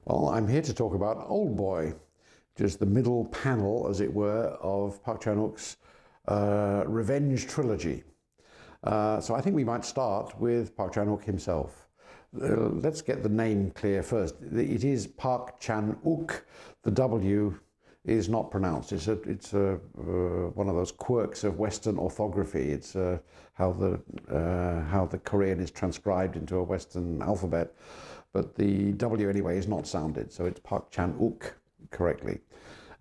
Well, I'm here to talk about Oldboy, which is the middle panel, as it were, of Park Chan-wook's revenge trilogy. So I think we might start with Park Chan-wook himself. Let's get the name clear first. It is Park Chan-wook. The W is not pronounced. It's one of those quirks of Western orthography. It's how the Korean is transcribed into a Western alphabet, but the W anyway is not sounded, so it's Park Chan-wook correctly.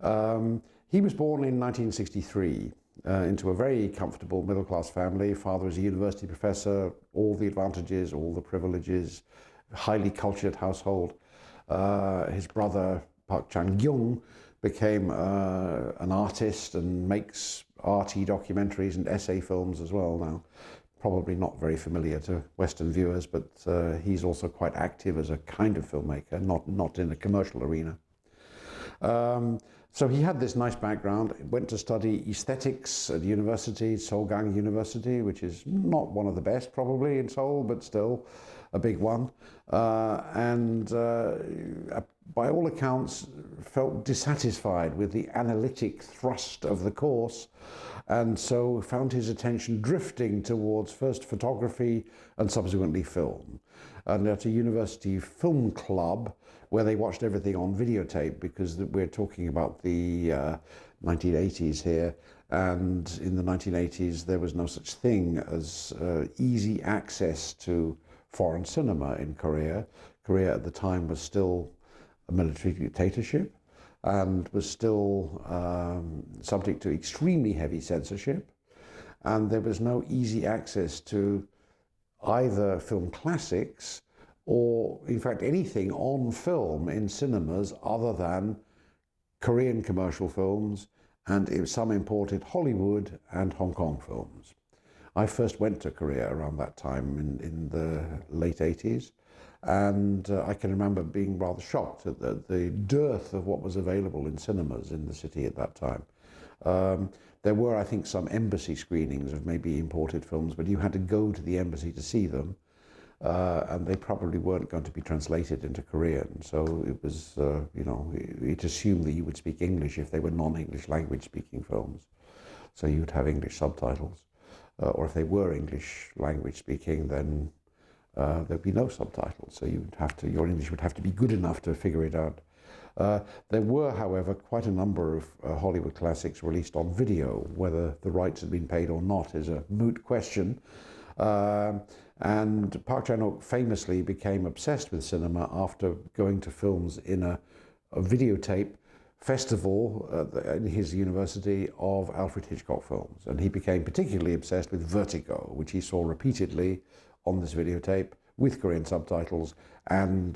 He was born in 1963 into a very comfortable middle-class family. Father was a university professor, all the advantages, all the privileges, highly cultured household. His brother, Park Chan-gyung, became an artist and makes arty documentaries and essay films as well now. Probably not very familiar to Western viewers, but he's also quite active as a kind of filmmaker, not in the commercial arena. So he had this nice background, went to study aesthetics at university, Seogang University, which is not one of the best probably in Seoul, but still a big one. And by all accounts felt dissatisfied with the analytic thrust of the course, and so found his attention drifting towards first photography and subsequently film. And at a university film club where they watched everything on videotape, because we're talking about the 1980s here, and in the 1980s there was no such thing as easy access to foreign cinema in Korea. Korea at the time was still a military dictatorship and was still subject to extremely heavy censorship, and there was no easy access to either film classics or, in fact, anything on film in cinemas other than Korean commercial films and some imported Hollywood and Hong Kong films. I first went to Korea around that time in the late 80s, and I can remember being rather shocked at the dearth of what was available in cinemas in the city at that time. There were, I think, some embassy screenings of maybe imported films, but you had to go to the embassy to see them, and they probably weren't going to be translated into Korean. So it was, it assumed that you would speak English if they were non-English language speaking films. So you'd have English subtitles. Or if they were English language speaking, then there'd be no subtitles. So your English would have to be good enough to figure it out. There were, however, quite a number of Hollywood classics released on video. Whether the rights had been paid or not is a moot question. And Park Chan-wook famously became obsessed with cinema after going to films in a videotape festival in his university of Alfred Hitchcock films. And he became particularly obsessed with Vertigo, which he saw repeatedly on this videotape with Korean subtitles, and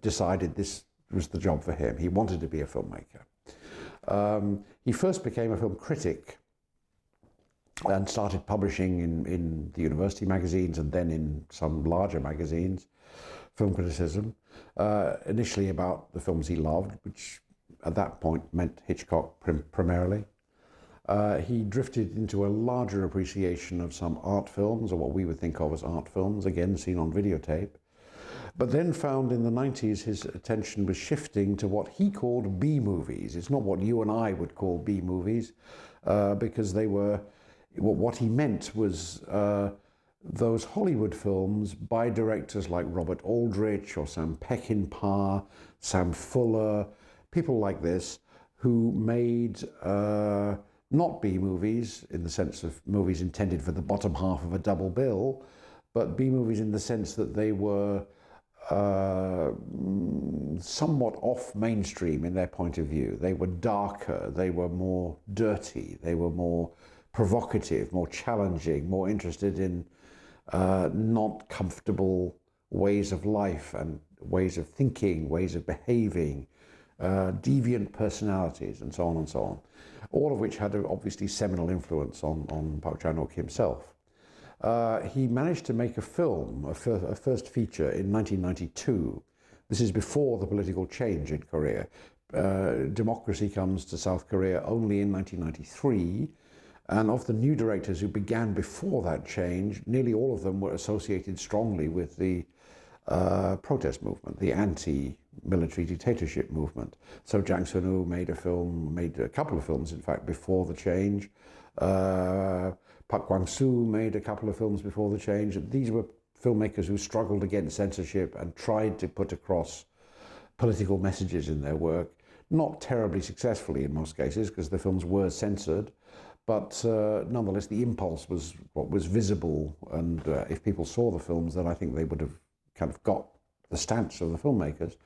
decided this was the job for him. He wanted to be a filmmaker. He first became a film critic and started publishing in the university magazines and then in some larger magazines, film criticism, initially about the films he loved, which at that point meant Hitchcock primarily. He drifted into a larger appreciation of some art films, or what we would think of as art films, again seen on videotape, but then found in the 90s his attention was shifting to what he called B-movies. It's not what you and I would call B-movies, because they were, what he meant was those Hollywood films by directors like Robert Aldrich or Sam Peckinpah, Sam Fuller, people like this, who made not B-movies in the sense of movies intended for the bottom half of a double bill, but B-movies in the sense that they were somewhat off mainstream in their point of view. They were darker, they were more dirty, they were more provocative, more challenging, more interested in not comfortable ways of life and ways of thinking, ways of behaving, deviant personalities, and so on and so on, all of which had obviously seminal influence on Park Chan-wook himself. He managed to make a film, a first feature, in 1992. This is before the political change in Korea. Democracy comes to South Korea only in 1993, and of the new directors who began before that change, nearly all of them were associated strongly with the protest movement, the military dictatorship movement. So Jang Sun-woo made a couple of films, in fact, before the change. Park Kwang-soo made a couple of films before the change. These were filmmakers who struggled against censorship and tried to put across political messages in their work, not terribly successfully in most cases, because the films were censored, but nonetheless the impulse was what was visible, and if people saw the films, then I think they would have kind of got the stance of the filmmakers.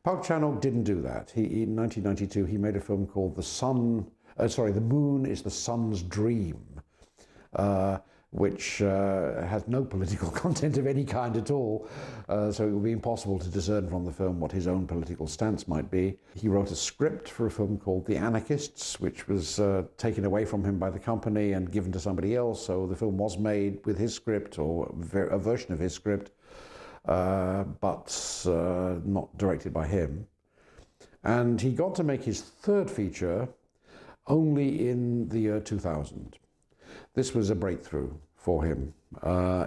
Park Chan-wook didn't do that. In 1992, he made a film called The Moon is the Sun's Dream, which has no political content of any kind at all, so it would be impossible to discern from the film what his own political stance might be. He wrote a script for a film called The Anarchists, which was taken away from him by the company and given to somebody else, so the film was made with his script, or a version of his script, but not directed by him. And he got to make his third feature only in the year 2000. This was a breakthrough for him.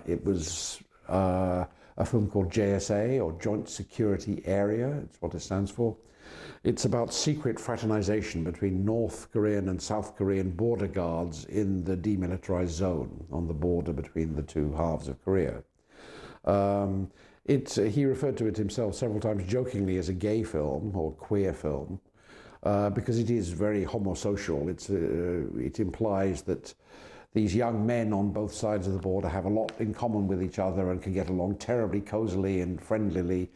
It was a film called JSA, or Joint Security Area, it's what it stands for. It's about secret fraternization between North Korean and South Korean border guards in the demilitarized zone on the border between the two halves of Korea. He referred to it himself several times jokingly as a gay film or queer film, because it is very homosocial. It implies that these young men on both sides of the border have a lot in common with each other and can get along terribly cozily and friendlily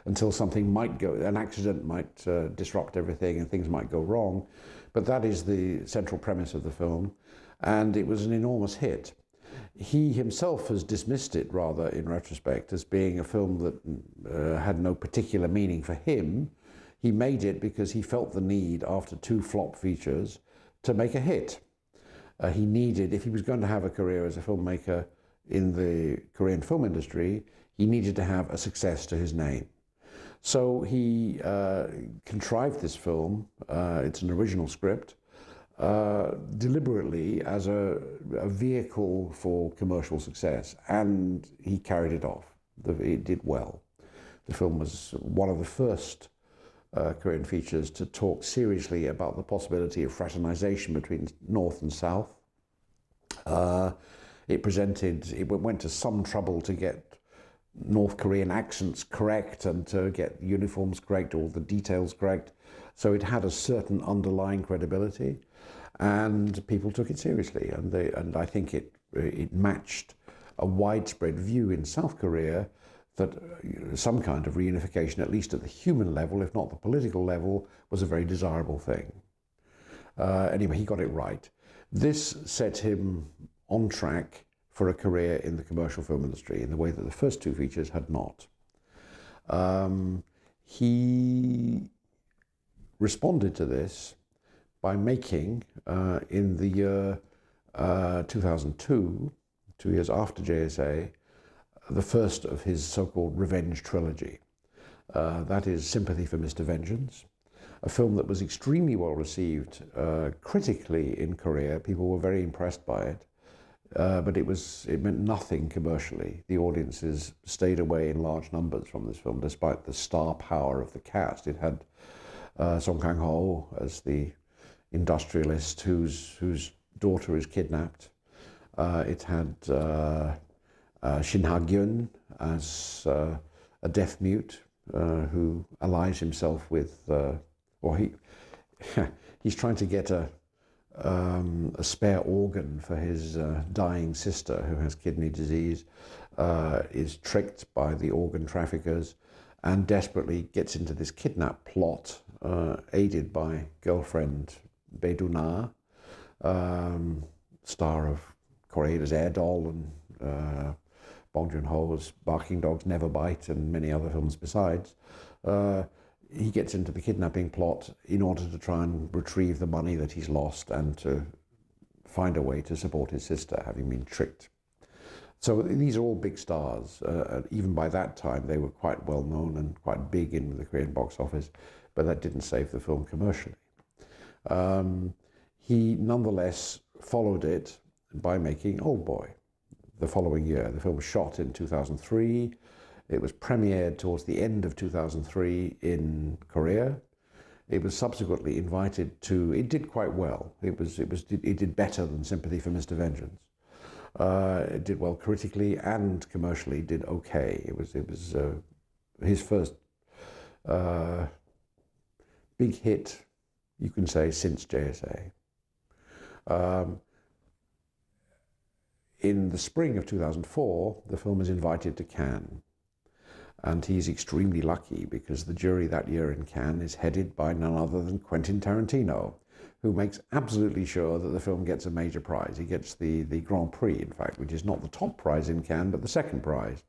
until something might go, an accident might disrupt everything and things might go wrong. But that is the central premise of the film, and it was an enormous hit. He himself has dismissed it, rather, in retrospect, as being a film that had no particular meaning for him. He made it because he felt the need, after two flop features, to make a hit. He needed, if he was going to have a career as a filmmaker in the Korean film industry, he needed to have a success to his name. So he contrived this film, it's an original script, deliberately as a vehicle for commercial success, and he carried it off. It did well. The film was one of the first Korean features to talk seriously about the possibility of fraternization between North and South. It went to some trouble to get North Korean accents correct and to get uniforms correct, all the details correct. So it had a certain underlying credibility, and people took it seriously. And I think it matched a widespread view in South Korea that some kind of reunification, at least at the human level, if not the political level, was a very desirable thing. Anyway, he got it right. This set him on track for a career in the commercial film industry in the way that the first two features had not. He responded to this by making, in the year 2002, 2 years after JSA, the first of his so-called revenge trilogy. That is Sympathy for Mr. Vengeance, a film that was extremely well received critically in Korea. People were very impressed by it, but it meant nothing commercially. The audiences stayed away in large numbers from this film, despite the star power of the cast. It had Kang Hye as the industrialist whose daughter is kidnapped. It had Shin Ha-gyun as a deaf mute who allies himself with, he's trying to get a spare organ for his dying sister who has kidney disease, is tricked by the organ traffickers and desperately gets into this kidnap plot, aided by girlfriend Bae Do-na, star of Korea's Air Doll and Bong Joon-ho's Barking Dogs Never Bite and many other films besides. He gets into the kidnapping plot in order to try and retrieve the money that he's lost and to find a way to support his sister, having been tricked. So these are all big stars. Even by that time, they were quite well known and quite big in the Korean box office, but that didn't save the film commercially. He nonetheless followed it by making Oldboy the following year. The film was shot in 2003. It was premiered towards the end of 2003 in Korea. It was subsequently invited to. It did quite well. It did better than Sympathy for Mr. Vengeance. It did well critically and commercially. Did okay. It was his first big hit, you can say, since JSA. In the spring of 2004, the film is invited to Cannes. And he's extremely lucky because the jury that year in Cannes is headed by none other than Quentin Tarantino, who makes absolutely sure that the film gets a major prize. He gets the Grand Prix, in fact, which is not the top prize in Cannes, but the second prize.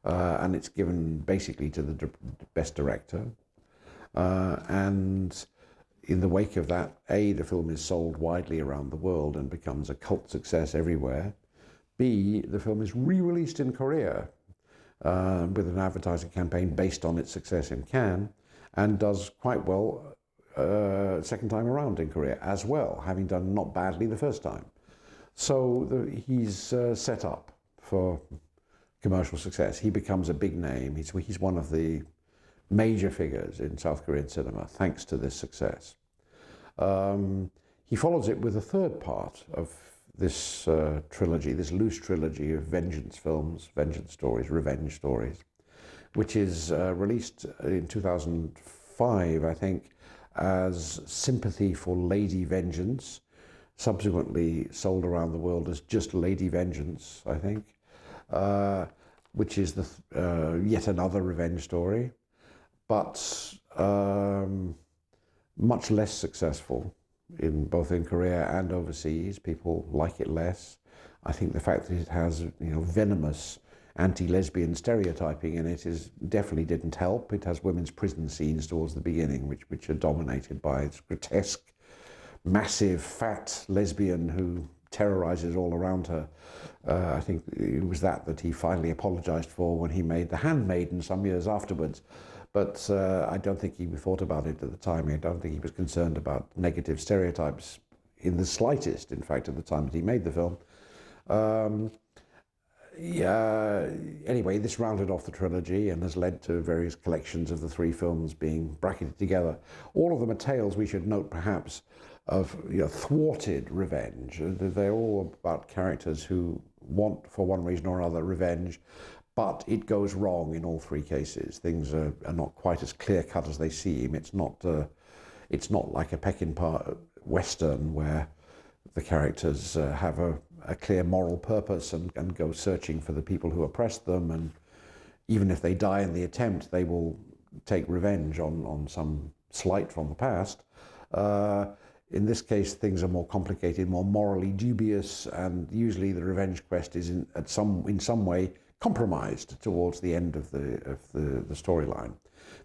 And it's given basically to the best director. And in the wake of that, A, the film is sold widely around the world and becomes a cult success everywhere. B, the film is re-released in Korea with an advertising campaign based on its success in Cannes, and does quite well second time around in Korea as well, having done not badly the first time. So he's set up for commercial success. He becomes a big name. He's one of the major figures in South Korean cinema thanks to this success. He follows it with a third part of this trilogy, this loose trilogy of vengeance films, vengeance stories, revenge stories, which is released in 2005, I think, as Sympathy for Lady Vengeance, subsequently sold around the world as just Lady Vengeance, I think, which is yet another revenge story, but much less successful both in Korea and overseas. People like it less. I think the fact that it has venomous anti-lesbian stereotyping in it definitely didn't help. It has women's prison scenes towards the beginning, which are dominated by its grotesque, massive, fat lesbian who terrorizes all around her. I think it was that he finally apologized for when he made The Handmaiden some years afterwards. But I don't think he thought about it at the time. I don't think he was concerned about negative stereotypes in the slightest, in fact, at the time that he made the film. Anyway, this rounded off the trilogy and has led to various collections of the three films being bracketed together. All of them are tales, we should note perhaps, of thwarted revenge. They're all about characters who want, for one reason or another, revenge, but it goes wrong in all three cases. Things are not quite as clear-cut as they seem. It's not like a Peckinpah Western where the characters have a clear moral purpose and go searching for the people who oppressed them, and even if they die in the attempt, they will take revenge on some slight from the past. In this case, things are more complicated, more morally dubious, and usually the revenge quest is in some way compromised towards the end of the storyline.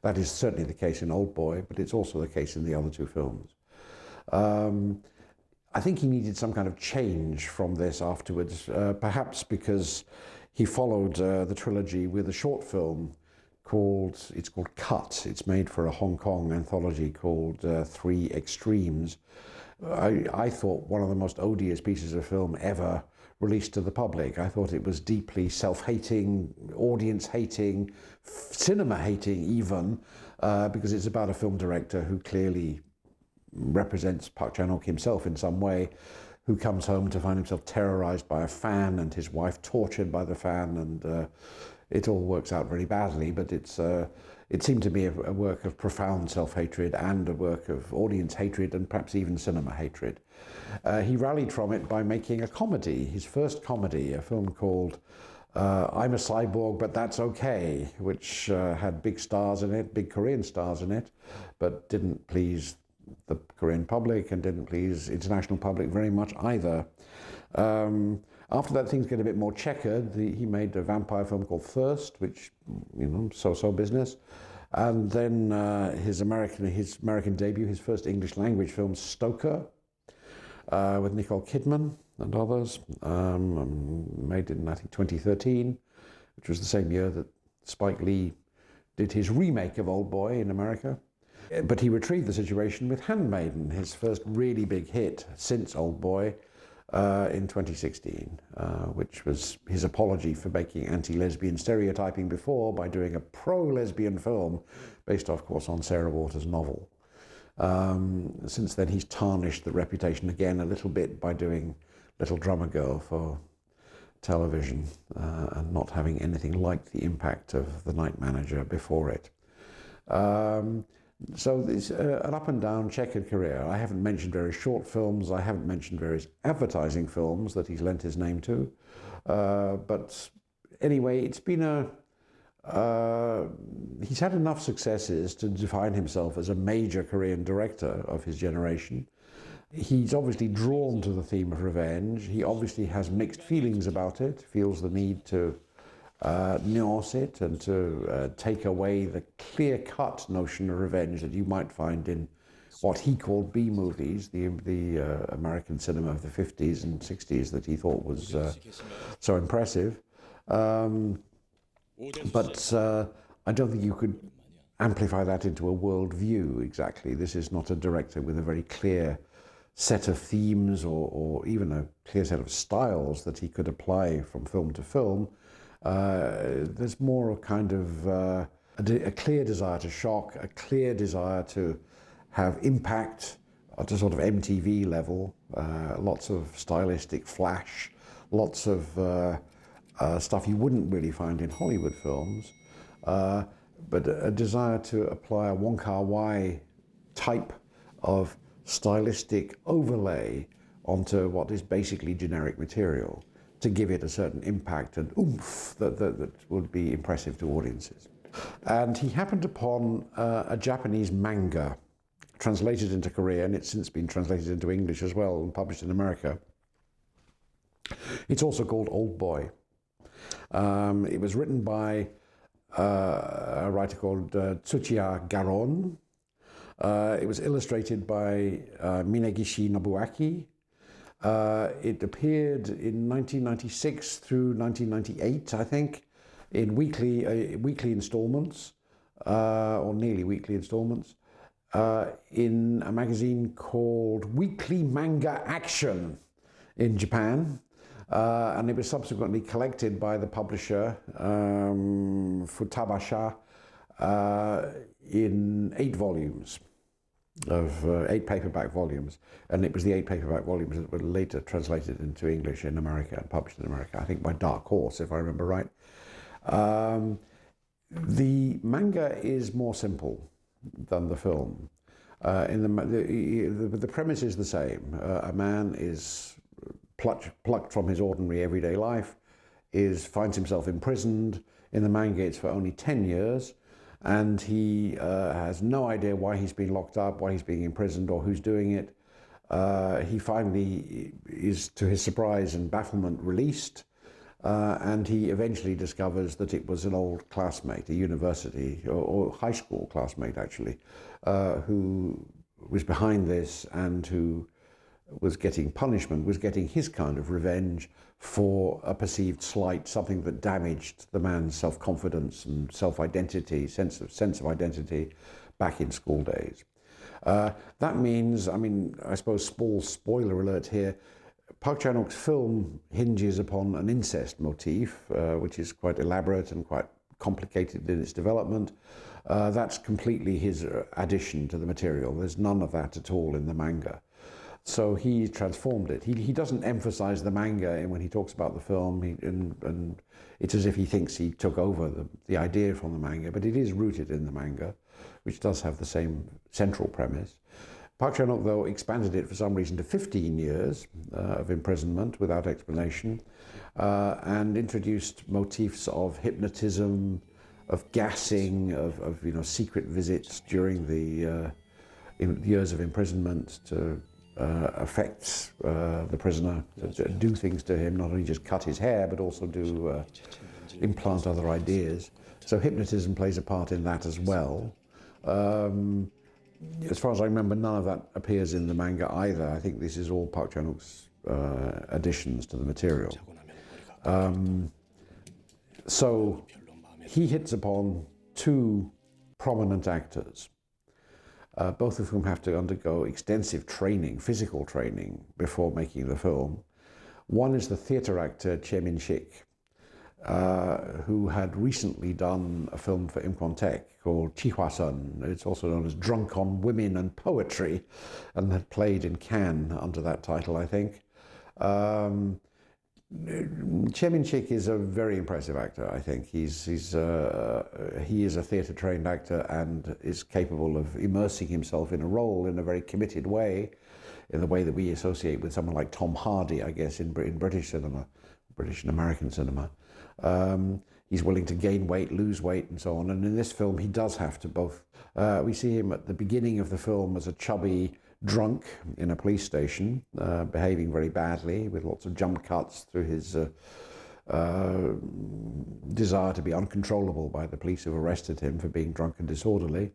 That is certainly the case in Oldboy, but it's also the case in the other two films. I think he needed some kind of change from this afterwards, perhaps because he followed the trilogy with a short film called Cut. It's made for a Hong Kong anthology called Three Extremes. I thought one of the most odious pieces of film ever released to the public. I thought it was deeply self-hating, audience-hating, cinema-hating even, because it's about a film director who clearly represents Park Chan-wook himself in some way, who comes home to find himself terrorized by a fan and his wife tortured by the fan, and it all works out very badly, but it seemed to be a work of profound self-hatred and a work of audience hatred and perhaps even cinema hatred. He rallied from it by making a comedy, his first comedy, a film called I'm a Cyborg, But That's Okay, which had big stars in it, big Korean stars in it, but didn't please the Korean public and didn't please international public very much either. After that, things get a bit more checkered. He made a vampire film called Thirst, which, so-so business. And then his American debut, his first English language film, Stoker, with Nicole Kidman and others, made in, I think, 2013, which was the same year that Spike Lee did his remake of Oldboy in America. But he retrieved the situation with Handmaiden, his first really big hit since Oldboy, in 2016, which was his apology for making anti-lesbian stereotyping before by doing a pro-lesbian film based, of course, on Sarah Waters' novel. Since then, he's tarnished the reputation again a little bit by doing Little Drummer Girl for television and not having anything like the impact of The Night Manager before it. So it's an up and down checkered career. I haven't mentioned various short films. I haven't mentioned various advertising films that he's lent his name to. But anyway, it's been he's had enough successes to define himself as a major Korean director of his generation. He's obviously drawn to the theme of revenge. He obviously has mixed feelings about it, feels the need to nuance it and to take away the clear-cut notion of revenge that you might find in what he called B movies, the American cinema of the 50s and 60s that he thought was so impressive. But I don't think you could amplify that into a worldview exactly. This is not a director with a very clear set of themes or even a clear set of styles that he could apply from film to film. There's more a kind of a clear desire to shock, a clear desire to have impact at a sort of MTV level, lots of stylistic flash, lots of stuff you wouldn't really find in Hollywood films, but a desire to apply a Wong Kar-wai type of stylistic overlay onto what is basically generic material, to give it a certain impact and oomph that would be impressive to audiences. And he happened upon a Japanese manga translated into Korean. It's since been translated into English as well and published in America. It's also called Oldboy. It was written by a writer called Tsuchiya Garon. It was illustrated by Minegishi Nobuaki. It appeared in 1996 through 1998, I think, in weekly installments, or nearly weekly installments, in a magazine called Weekly Manga Action in Japan. And it was subsequently collected by the publisher Futabasha in 8 volumes. Of 8 paperback volumes, and it was the 8 paperback volumes that were later translated into English in America and published in America, I think by Dark Horse, if I remember right. The manga is more simple than the film. The premise is the same. A man is plucked from his ordinary everyday life, finds himself imprisoned. In the manga, it's for only 10 years. And he has no idea why he's been locked up, why he's being imprisoned, or who's doing it. He finally is, to his surprise and bafflement, released, and he eventually discovers that it was an old classmate, a university or high school classmate actually, who was behind this and who was getting punishment, was getting his kind of revenge for a perceived slight, something that damaged the man's self-confidence and self-identity, sense of identity back in school days. That means, I suppose small spoiler alert here, Park Chan-wook's film hinges upon an incest motif, which is quite elaborate and quite complicated in its development. That's completely his addition to the material. There's none of that at all in the manga. So he transformed it. He doesn't emphasize the manga when he talks about the film, and it's as if he thinks he took over the idea from the manga, but it is rooted in the manga, which does have the same central premise. Park Chan-wook, though, expanded it for some reason to 15 years of imprisonment without explanation, and introduced motifs of hypnotism, of gassing, of secret visits during the years of imprisonment to affect the prisoner, to do things to him, not only just cut his hair, but also do implant other ideas. So hypnotism plays a part in that as well. As far as I remember, none of that appears in the manga either. I think this is all Park Chan-wook's additions to the material. So he hits upon 2 prominent actors, both of whom have to undergo extensive training, physical training, before making the film. One is the theatre actor Choi Min, who had recently done a film for Imkwon-taek called Chi Hwa-sun. It's also known as Drunk on Women and Poetry, and had played in Cannes under that title, I think. Choi Min is a very impressive actor, I think. He is a theatre-trained actor and is capable of immersing himself in a role in a very committed way, in the way that we associate with someone like Tom Hardy, I guess, in British cinema, British and American cinema. He's willing to gain weight, lose weight, and so on. And in this film, he does have to both. We see him at the beginning of the film as a chubby drunk in a police station, behaving very badly, with lots of jump cuts through his desire to be uncontrollable by the police who've arrested him for being drunk and disorderly.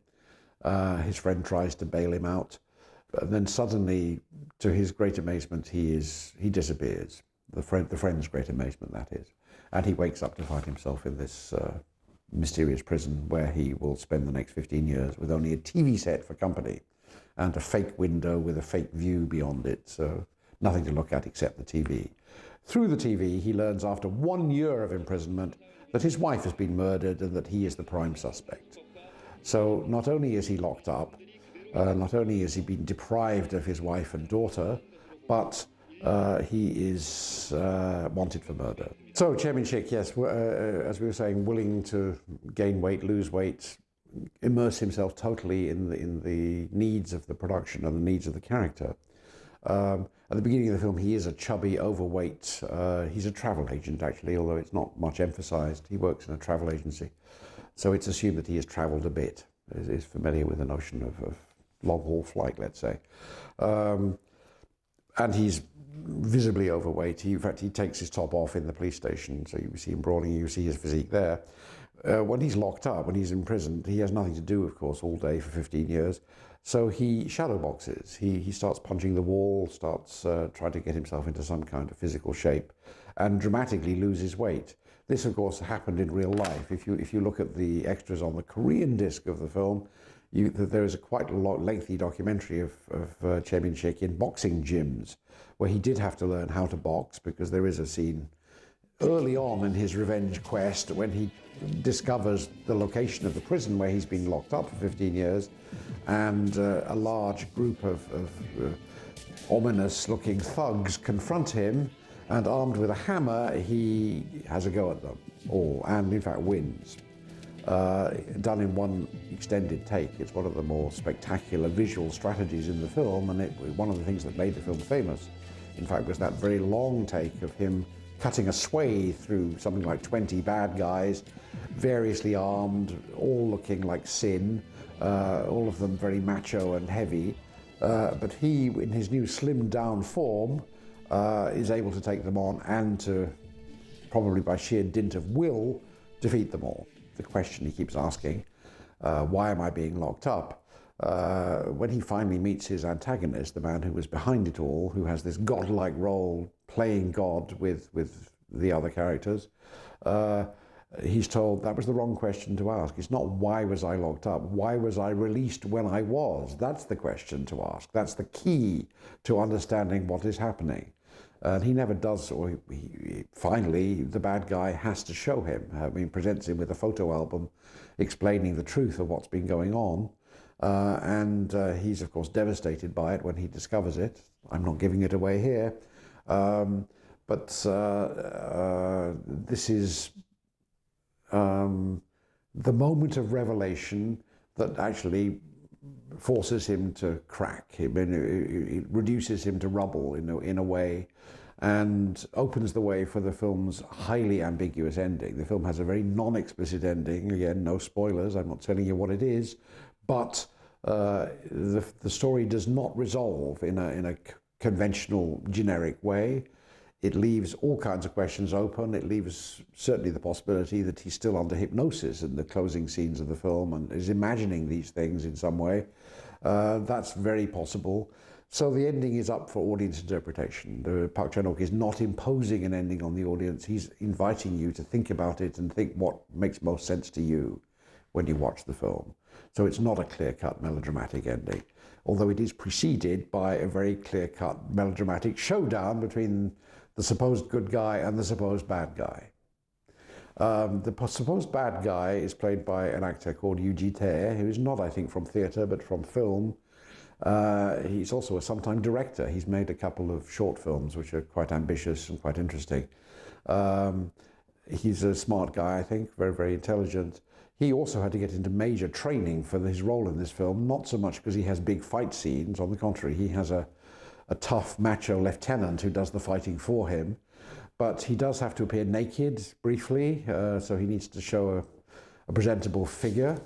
His friend tries to bail him out, but then suddenly, to his great amazement, he disappears. The friend's great amazement, that is. And he wakes up to find himself in this mysterious prison where he will spend the next 15 years with only a TV set for company and a fake window with a fake view beyond it, so nothing to look at except the TV. Through the TV, he learns after 1 year of imprisonment that his wife has been murdered and that he is the prime suspect. So not only is he locked up, not only has he been deprived of his wife and daughter, but he is wanted for murder. So Choi Min, yes, as we were saying, willing to gain weight, lose weight, immerse himself totally in the needs of the production and the needs of the character. At the beginning of the film, he is a chubby, overweight, he's a travel agent actually, although it's not much emphasized. He works in a travel agency. So it's assumed that he has traveled a bit, is familiar with the notion of long-haul flight, let's say. And he's visibly overweight. In fact, he takes his top off in the police station, so you see him brawling, you see his physique there. When he's locked up, when he's imprisoned, he has nothing to do, of course, all day for 15 years. So he shadow boxes. He starts punching the wall, starts trying to get himself into some kind of physical shape, and dramatically loses weight. This, of course, happened in real life. If you look at the extras on the Korean disc of the film, there is a quite lengthy documentary of Choi Min in boxing gyms, where he did have to learn how to box, because there is a scene early on in his revenge quest when he discovers the location of the prison where he's been locked up for 15 years, and a large group of ominous-looking thugs confront him, and armed with a hammer, he has a go at them all, and in fact wins. Done in one extended take. It's one of the more spectacular visual strategies in the film, and one of the things that made the film famous, in fact, was that very long take of him cutting a swathe through something like 20 bad guys, variously armed, all looking like sin, all of them very macho and heavy. But he, in his new slimmed down form, is able to take them on and to, probably by sheer dint of will, defeat them all. The question he keeps asking, why am I being locked up? When he finally meets his antagonist, the man who was behind it all, who has this godlike role, playing God with the other characters, he's told that was the wrong question to ask. It's not why was I locked up, why was I released when I was? That's the question to ask. That's the key to understanding what is happening. And he never does, or finally, the bad guy has to show him. I mean, presents him with a photo album explaining the truth of what's been going on. And he's, of course, devastated by it when he discovers it. I'm not giving it away here. But this is the moment of revelation that actually forces him to crack him, and it reduces him to rubble in a way, and opens the way for the film's highly ambiguous ending. The film has a very non-explicit ending. Again, no spoilers, I'm not telling you what it is, but the story does not resolve in a conventional, generic way. It leaves all kinds of questions open. It leaves certainly the possibility that he's still under hypnosis in the closing scenes of the film and is imagining these things in some way. That's very possible. So the ending is up for audience interpretation. Park Chan-wook is not imposing an ending on the audience. He's inviting you to think about it and think what makes most sense to you when you watch the film. So it's not a clear-cut melodramatic ending, although it is preceded by a very clear-cut melodramatic showdown between the supposed good guy and the supposed bad guy. The supposed bad guy is played by an actor called Yoo Ji, who is not, I think, from theatre, but from film. He's also a sometime director. He's made a couple of short films which are quite ambitious and quite interesting. He's a smart guy, I think, very, very intelligent. He also had to get into major training for his role in this film, not so much because he has big fight scenes. On the contrary, he has a tough, macho lieutenant who does the fighting for him. But he does have to appear naked briefly, so he needs to show a presentable figure.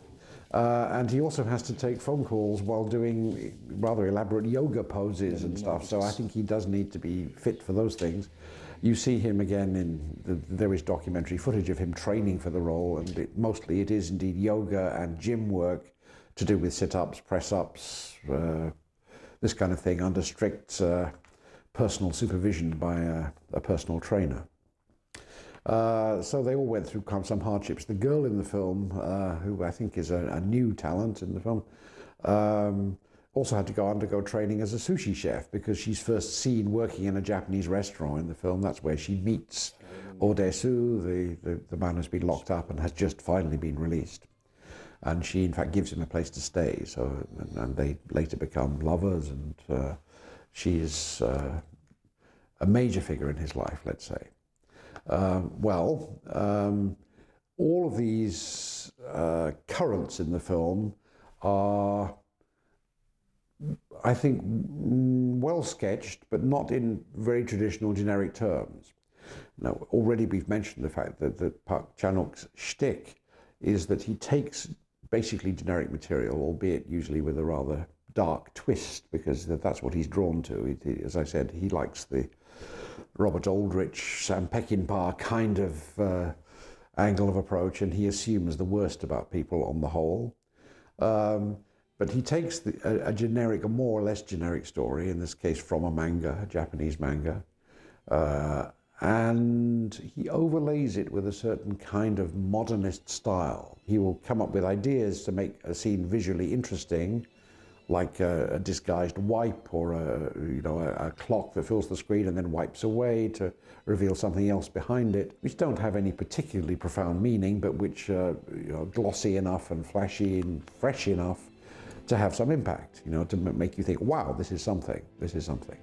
And he also has to take phone calls while doing rather elaborate yoga poses and stuff. So I think he does need to be fit for those things. You see him again in there is documentary footage of him training for the role, and mostly it is indeed yoga and gym work to do with sit-ups, press-ups, this kind of thing, under strict personal supervision by a personal trainer. So they all went through some hardships. The girl in the film, who I think is a new talent in the film, also had to undergo training as a sushi chef, because she's first seen working in a Japanese restaurant in the film. That's where she meets Odesu, the man who's been locked up and has just finally been released. And she, in fact, gives him a place to stay. So, and they later become lovers, and she's a major figure in his life, let's say. All of these currents in the film are, I think, well sketched, but not in very traditional generic terms. Now, already we've mentioned the fact that Park Chan-wook's shtick is that he takes basically generic material, albeit usually with a rather dark twist, because that's what he's drawn to. As I said, he likes the Robert Aldrich, Sam Peckinpah kind of angle of approach, and he assumes the worst about people on the whole. But he takes a generic, a more or less generic story, in this case from a manga, a Japanese manga, and he overlays it with a certain kind of modernist style. He will come up with ideas to make a scene visually interesting, like a disguised wipe, or a clock that fills the screen and then wipes away to reveal something else behind it, which don't have any particularly profound meaning, but which are glossy enough and flashy and fresh enough to have some impact, to make you think, wow, this is something, this is something.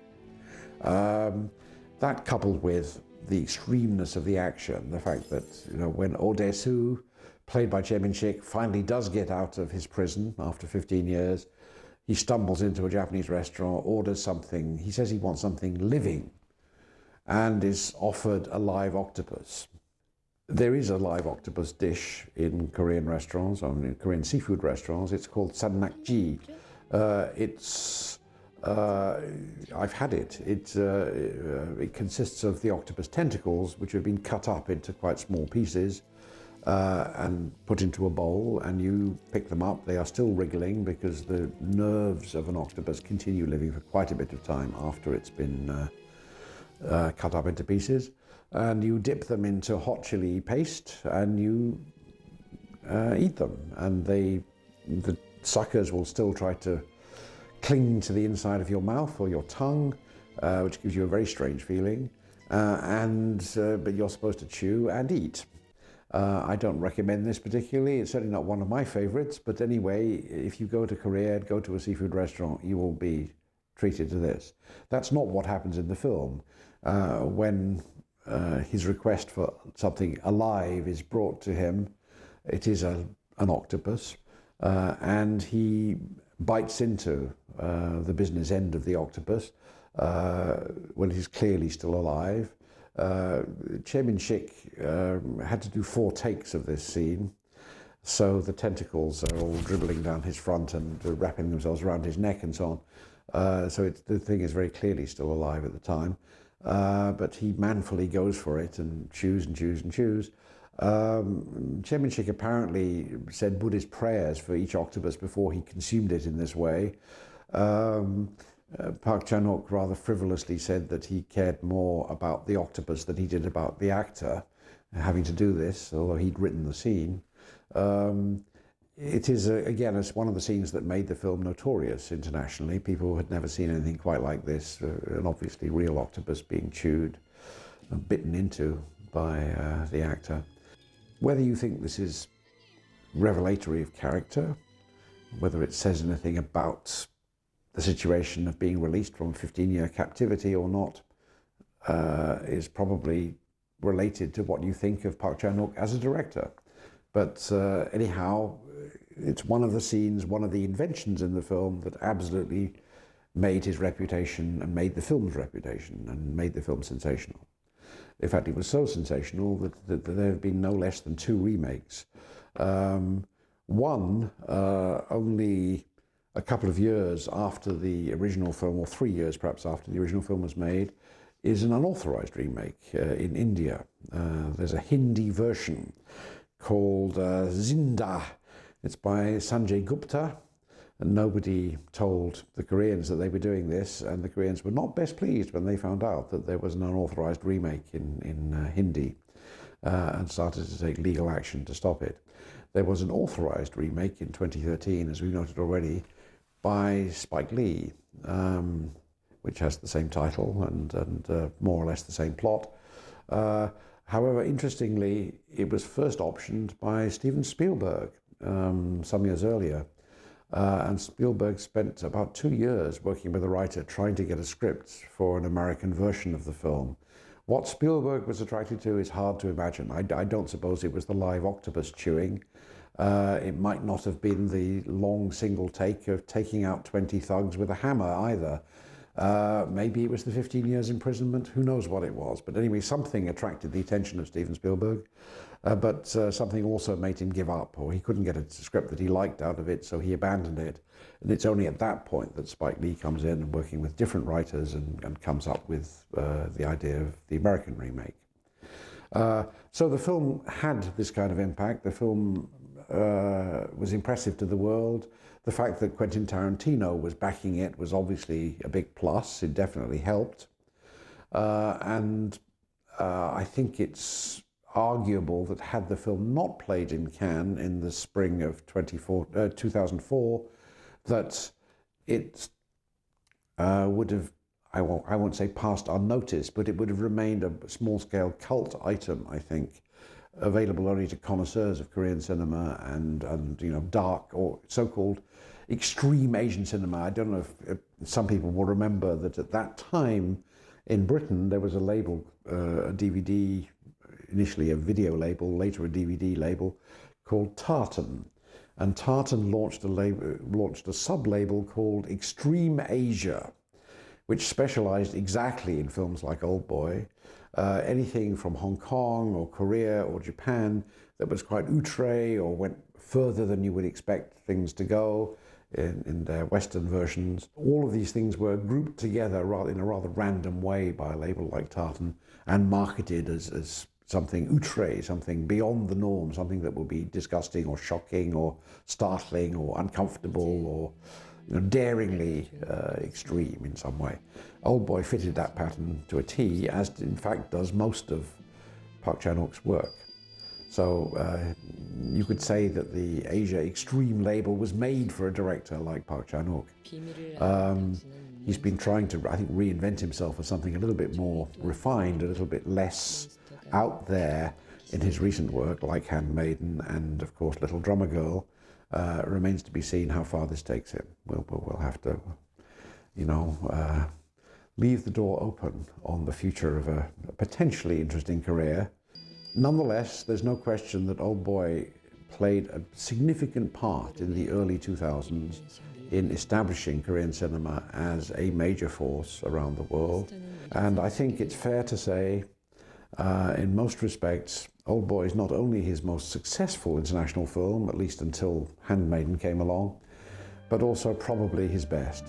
That coupled with the extremeness of the action, the fact that, when Odesu, played by Choi Min, finally does get out of his prison after 15 years, he stumbles into a Japanese restaurant, orders something. He says he wants something living and is offered a live octopus. There is a live octopus dish in Korean restaurants, or in Korean seafood restaurants. It's called sannakji. I've had it. It consists of the octopus tentacles, which have been cut up into quite small pieces, and put into a bowl, and you pick them up. They are still wriggling because the nerves of an octopus continue living for quite a bit of time after it's been cut up into pieces. And you dip them into hot chili paste and you eat them. And the suckers will still try to cling to the inside of your mouth or your tongue, which gives you a very strange feeling. But you're supposed to chew and eat. I don't recommend this particularly. It's certainly not one of my favorites, but anyway, if you go to Korea, go to a seafood restaurant, you will be treated to this. That's not what happens in the film. When his request for something alive is brought to him, it is an octopus, and he bites into the business end of the octopus when he's clearly still alive. Choi Min had to do 4 takes of this scene, so the tentacles are all dribbling down his front and wrapping themselves around his neck and so on. So the thing is very clearly still alive at the time, but he manfully goes for it and chews and chews and chews. Choi Min apparently said Buddhist prayers for each octopus before he consumed it in this way. Park Chan-wook rather frivolously said that he cared more about the octopus than he did about the actor having to do this, although he'd written the scene. It is, again, it's one of the scenes that made the film notorious internationally. People had never seen anything quite like this, an obviously real octopus being chewed. bitten into by the actor. Whether you think this is revelatory of character, whether it says anything about the situation of being released from 15-year captivity or not, is probably related to what you think of Park Chan-wook as a director. But anyhow, it's one of the scenes, one of the inventions in the film that absolutely made his reputation and made the film's reputation and made the film sensational. In fact, it was so sensational that there have been no less than 2 remakes. One, only a couple of years after the original film, or 3 years perhaps after the original film was made, is an unauthorized remake in India. There's a Hindi version called Zinda. It's by Sanjay Gupta, and nobody told the Koreans that they were doing this, and the Koreans were not best pleased when they found out that there was an unauthorized remake in Hindi, and started to take legal action to stop it. There was an authorized remake in 2013, as we noted already, by Spike Lee, which has the same title and more or less the same plot. However, interestingly, it was first optioned by Steven Spielberg some years earlier. And Spielberg spent about 2 years working with a writer trying to get a script for an American version of the film. What Spielberg was attracted to is hard to imagine. I don't suppose it was the live octopus chewing. It might not have been the long single take of taking out 20 thugs with a hammer either. Maybe it was the 15 years imprisonment, who knows what it was. But anyway, something attracted the attention of Steven Spielberg, but something also made him give up, or he couldn't get a script that he liked out of it, so he abandoned it. And it's only at that point that Spike Lee comes in and working with different writers and comes up with the idea of the American remake. So the film had this kind of impact. The film was impressive to the world. The fact that Quentin Tarantino was backing it was obviously a big plus. It definitely helped. And I think it's arguable that had the film not played in Cannes in the spring of 2004, that it would have, I won't say passed unnoticed, but it would have remained a small-scale cult item, I think, available only to connoisseurs of Korean cinema and you know, dark or so-called extreme Asian cinema. I don't know if some people will remember that at that time in Britain there was a label, a DVD, initially a video label, later a DVD label, called Tartan. And Tartan launched a sub-label called Extreme Asia, which specialized exactly in films like Oldboy, anything from Hong Kong or Korea or Japan that was quite outre or went further than you would expect things to go in their Western versions. All of these things were grouped together in a rather random way by a label like Tartan and marketed as something outre, something beyond the norm, something that would be disgusting or shocking or startling or uncomfortable or daringly extreme in some way. Oldboy fitted that pattern to a T, as in fact does most of Park Chan-wook's work. So you could say that the Asia Extreme label was made for a director like Park Chan-wook. He's been trying to, I think, reinvent himself as something a little bit more refined, a little bit less out there in his recent work, like Handmaiden and, of course, Little Drummer Girl. Remains to be seen how far this takes him. We'll have to, leave the door open on the future of a potentially interesting career. Nonetheless, there's no question that Oldboy played a significant part in the early 2000s in establishing Korean cinema as a major force around the world. And I think it's fair to say, in most respects, Oldboy is not only his most successful international film, at least until Handmaiden came along, but also probably his best.